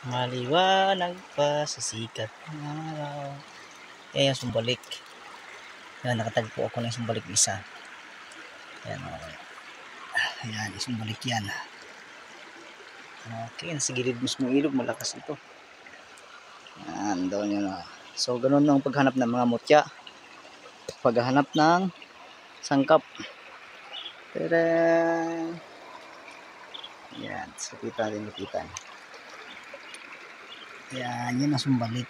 Maliwanag pa sa sikat ng araw. Ayan, sumbalik. Ayan, nakatagpo ako ng sumbalik isa. Ayan, okay. Ayan, sumbalik yan. Okay, sa gilid mismo ilog, malakas ito. Ayan, doon yun. So, ganun ang paghanap ng mga mutya. Paghanap ng sangkap. Pero, ayan, so kita rin nakitan. Ayan, yun ang sumbalik.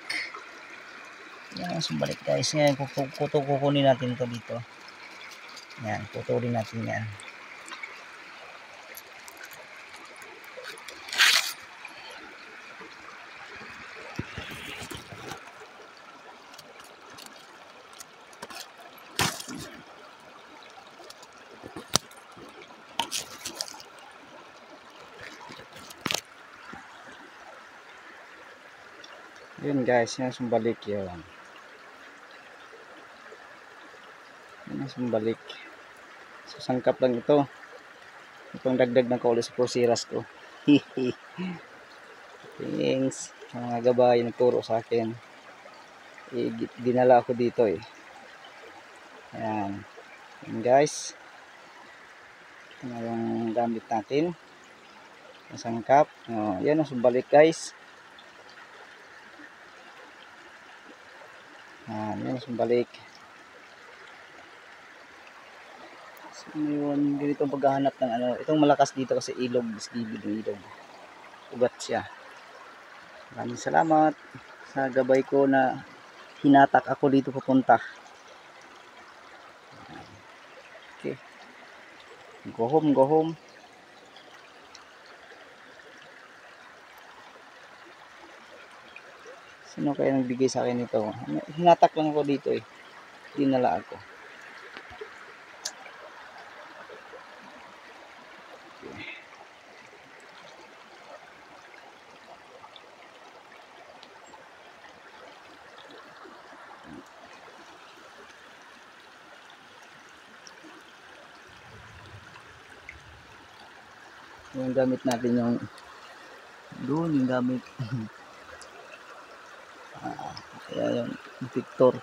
Yan ang sumbalik guys. Yan, kukunin natin ito dito. Yan, putulin natin yan. Yun guys, yan ang sumbalik yun. Yan ang sumbalik. So, sangkap lang ito. Itong dagdag ng kauli sa pursiras ko. Thanks. Mga gabay nagturo sa akin. Dinala ako dito eh. Ayan. Yan guys. Ito na yung gamit natin. Ang sangkap. Oh, yan ang sumbalik guys. Yan ang sumbalik. So, yun, ganito paghahanap ng ano. Itong malakas dito kasi ilog. Bibig ng ilog. Ugat siya. Maraming salamat sa gabay ko na hinatak ako dito papunta. Okay. Go home, go home. Sino kaya nagbigay sa akin ito? Hinatak lang ako dito eh. Dinala ako. Yung gamit natin yung doon yung gamit. Kaya yung Victor